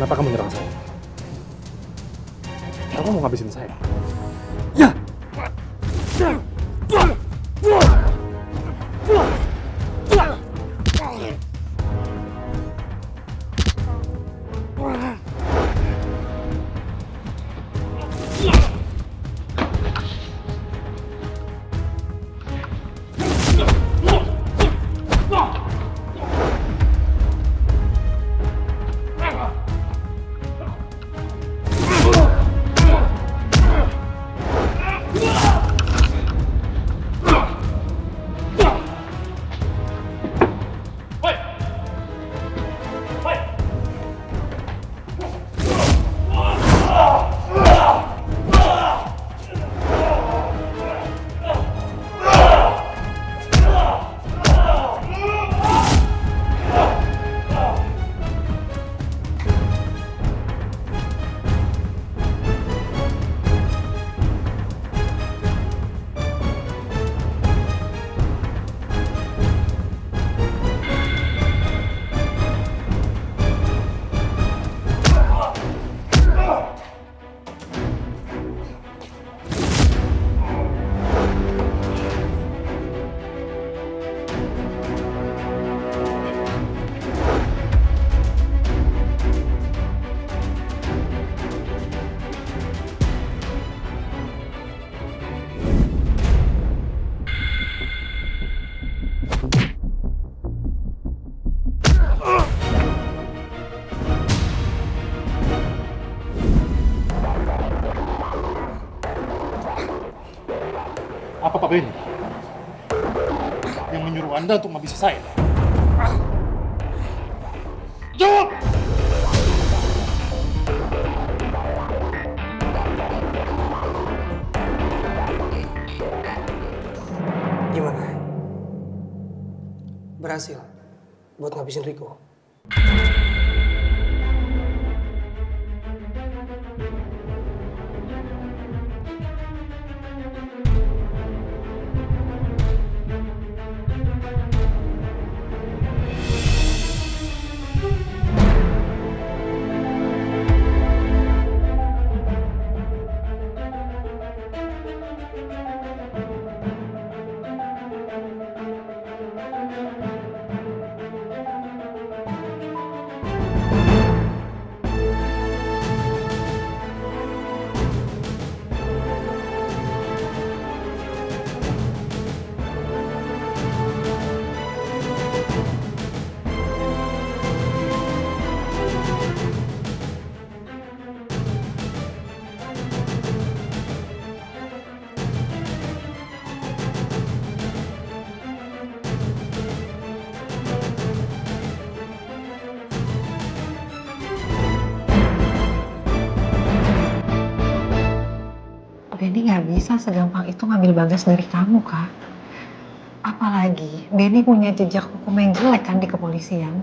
Kenapa kamu nyerang saya? Kamu mau ngabisin saya? Ya! Apa Pak Benny yang menyuruh Anda untuk menghabisi saya? Jawab! Gimana? Berhasil buat ngabisin Riko? Benny nggak bisa segampang itu ngambil Bagas dari kamu, Kak. Apalagi Benny punya jejak hukum yang jelek kan di kepolisian.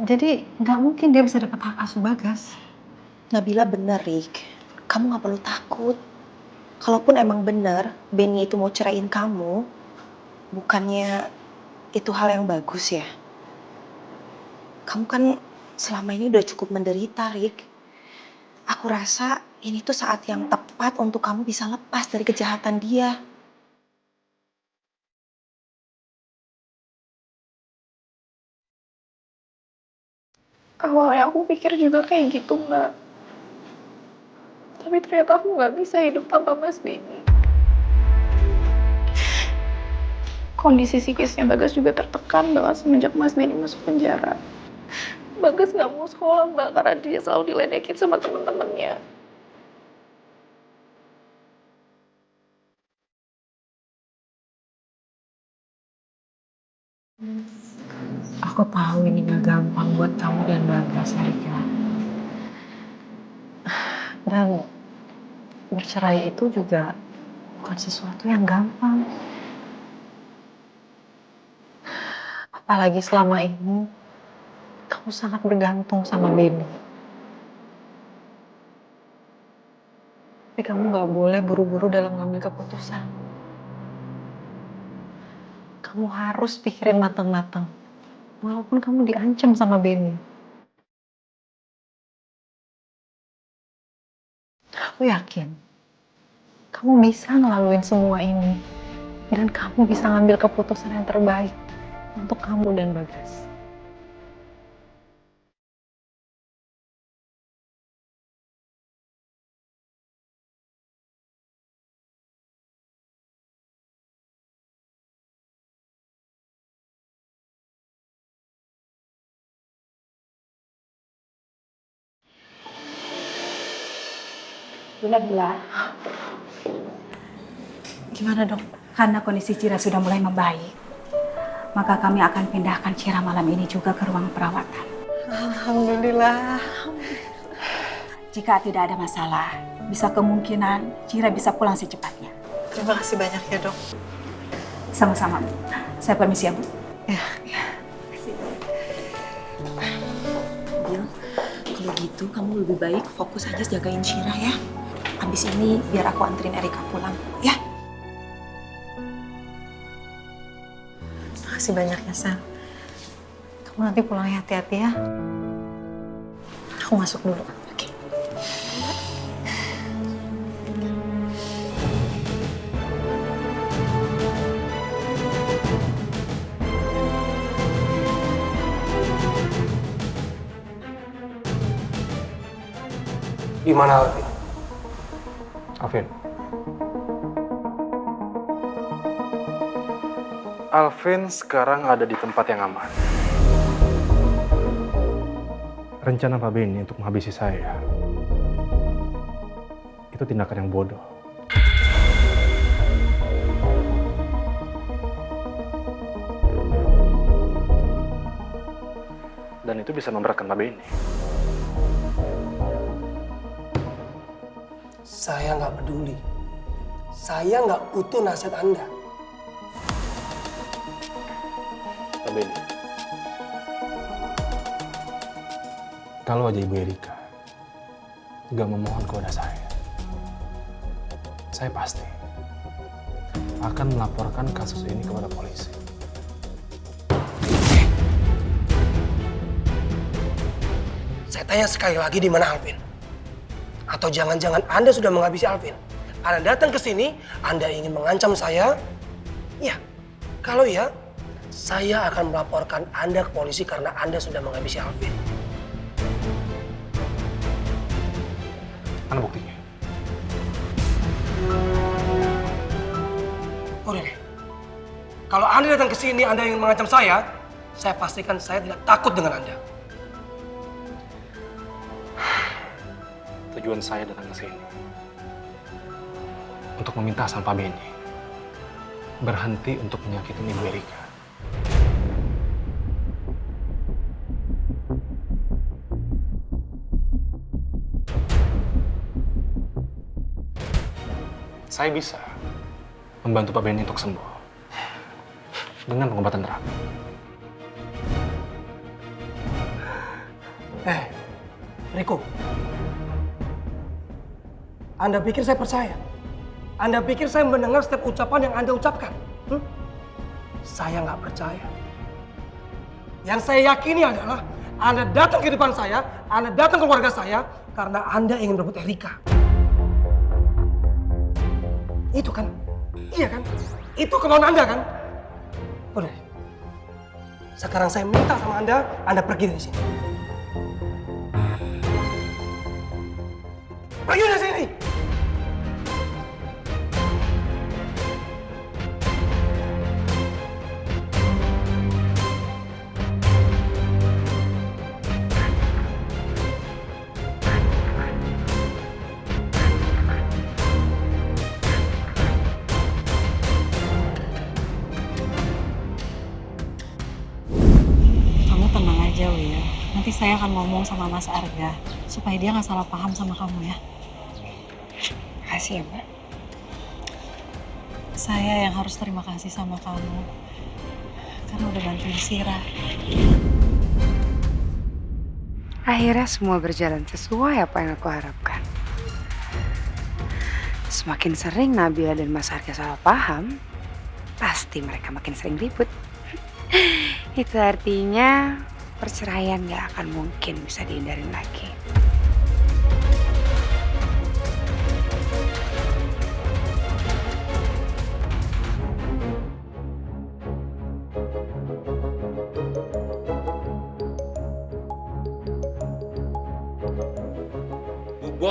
Jadi nggak mungkin dia bisa dapat hak asuh Bagas. Nabila bener, Rik. Kamu nggak perlu takut. Kalaupun emang bener Benny itu mau ceraiin kamu, bukannya itu hal yang bagus ya? Kamu kan selama ini udah cukup menderita, Rik. Aku rasa ini tuh saat yang tepat untuk kamu bisa lepas dari kejahatan dia. Awalnya aku pikir juga kayak gitu, Mbak. Tapi ternyata aku nggak bisa hidup tanpa Mas Benny. Kondisi psikisnya Bagas juga tertekan banget semenjak Mas Benny masuk penjara. Bagas nggak mau sekolah, Mbak, karena dia selalu diledekin sama temen-temennya. Aku tahu ini nggak gampang buat kamu dan Bagas, Rika. Dan bercerai itu juga bukan sesuatu yang gampang. Apalagi selama ini kamu sangat bergantung sama Benny. Tapi kamu nggak boleh buru-buru dalam ngambil keputusan. Kamu harus pikirin matang-matang. Walaupun kamu diancam sama Benny. Aku yakin kamu bisa ngelaluin semua ini. Dan kamu bisa ngambil keputusan yang terbaik untuk kamu dan Bagas. Bila-bila. Gimana dok? Karena kondisi Cira sudah mulai membaik, maka kami akan pindahkan Cira malam ini juga ke ruang perawatan. Alhamdulillah. Jika tidak ada masalah, bisa kemungkinan Cira bisa pulang secepatnya. Terima kasih banyak ya dok. Sama-sama, Bu. Saya permisi ya, Bu. Ya. Bil, kalau gitu kamu lebih baik fokus aja jagain Cira ya. Habis ini biar aku anterin Erika pulang, ya. Makasih banyak ya, Sel. Kamu nanti pulang hati-hati ya. Aku masuk dulu. Oke. Di mana Alvin? Alvin. Alvin sekarang ada di tempat yang aman. Rencana Pak Benny untuk menghabisi saya itu tindakan yang bodoh. Dan itu bisa memberatkan Pak Benny. Saya nggak peduli. Saya nggak butuh nasihat Anda. Pak Benny. Kalau aja Ibu Erika nggak memohon kepada saya pasti akan melaporkan kasus ini kepada polisi. Saya tanya sekali lagi di mana Alvin? Atau jangan-jangan Anda sudah menghabisi Alvin? Anda datang ke sini, Anda ingin mengancam saya? Iya. Kalau iya, saya akan melaporkan Anda ke polisi karena Anda sudah menghabisi Alvin. Mana buktinya? Udah deh. Kalau Anda datang ke sini, Anda ingin mengancam saya pastikan saya tidak takut dengan Anda. Tujuan saya datang ke sini untuk meminta sama Pak Benny berhenti untuk menyakiti Ibu Erika. Saya bisa membantu Pak Benny untuk sembuh dengan pengobatan terapi. Riko. Anda pikir saya percaya? Anda pikir saya mendengar setiap ucapan yang Anda ucapkan? Saya nggak percaya. Yang saya yakini adalah Anda datang ke depan saya, Anda datang ke keluarga saya karena Anda ingin merebut Erika. Itu kan? Iya kan? Itu kemauan Anda kan? Udah. Sekarang saya minta sama Anda pergi dari sini. Pergi dari sini! Kamu tenang aja, Wil. Nanti saya akan ngomong sama Mas Arga supaya dia nggak salah paham sama kamu ya. Makasih ya, Mbak. Saya yang harus terima kasih sama kamu karena udah bantuin Sira. Akhirnya semua berjalan sesuai apa yang aku harapkan. Semakin sering Nabila dan Mas Arga salah paham, pasti mereka makin sering ribut. Itu artinya perceraian gak akan mungkin bisa dihindarin lagi.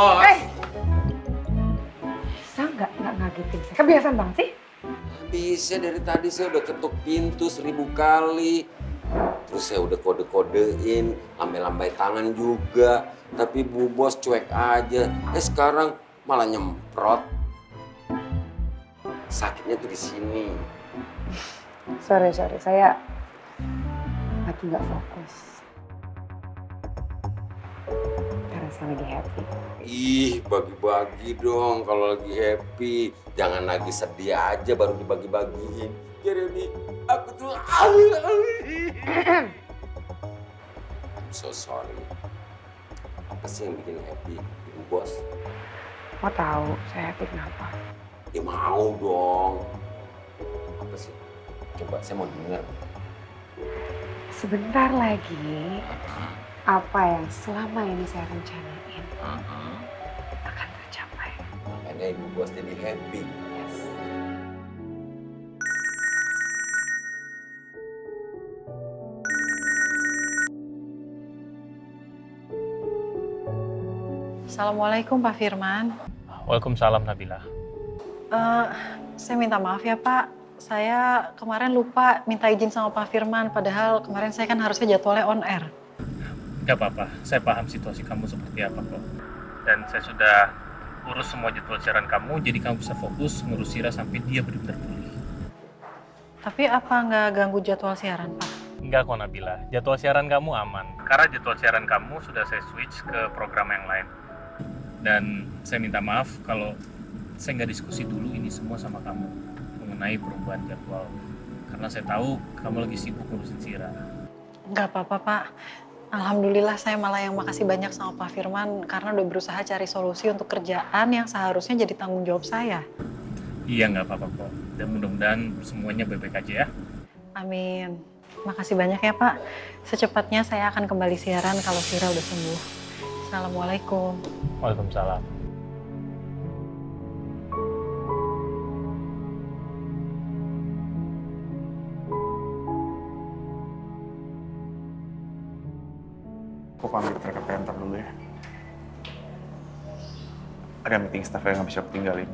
Bos. Bisa nggak ngagetin saya? Kebiasaan banget sih. Bisa, dari tadi saya udah ketuk pintu 1000 kali. Terus saya udah kode-kodein, lambai-lambai tangan juga. Tapi Bu Bos cuek aja. Sekarang malah nyemprot. Sakitnya tuh di sini. Sorry, saya lagi nggak fokus. Karena saya lagi happy. Ih, bagi-bagi dong kalau lagi happy. Jangan lagi sedih aja baru dibagi-bagiin. Jeremy, aku tuh... I'm so sorry. Apa sih yang bikin happy, Ibu Bos? Mau tahu saya happy kenapa? Ya mau dong. Apa sih? Coba, saya mau dengar. Sebentar lagi, apa yang selama ini saya rencanain akan tercapai. Makanya Ibu Bos jadi happy. Yes. Assalamualaikum Pak Firman. Waalaikumsalam Nabila. Saya minta maaf ya Pak. Saya kemarin lupa minta izin sama Pak Firman. Padahal kemarin saya kan harusnya jadwalnya on air. Gak apa-apa, saya paham situasi kamu seperti apa kok. Dan saya sudah urus semua jadwal siaran kamu, jadi kamu bisa fokus ngurus Sira sampai dia benar-benar pulih. Tapi apa nggak ganggu jadwal siaran Pak? Enggak kok Nabila, jadwal siaran kamu aman. Karena jadwal siaran kamu sudah saya switch ke program yang lain. Dan saya minta maaf kalau saya nggak diskusi dulu ini semua sama kamu mengenai perubahan jadwal. Karena saya tahu kamu lagi sibuk ngurusin Sira. Nggak apa-apa Pak. Alhamdulillah saya malah yang makasih banyak sama Pak Firman karena udah berusaha cari solusi untuk kerjaan yang seharusnya jadi tanggung jawab saya. Iya nggak apa-apa kok. Dan mudah-mudahan semuanya baik-baik aja ya. Amin. Makasih banyak ya Pak. Secepatnya saya akan kembali siaran kalau Sira udah sembuh. Assalamualaikum. Waalaikumsalam. Aku pamit ke kantor dulu ya. Ada meeting staff yang nggak bisa aku tinggalin.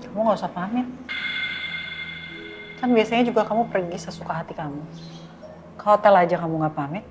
Kamu nggak usah pamit. Kan biasanya juga kamu pergi sesuka hati kamu. Ke hotel aja kamu nggak pamit.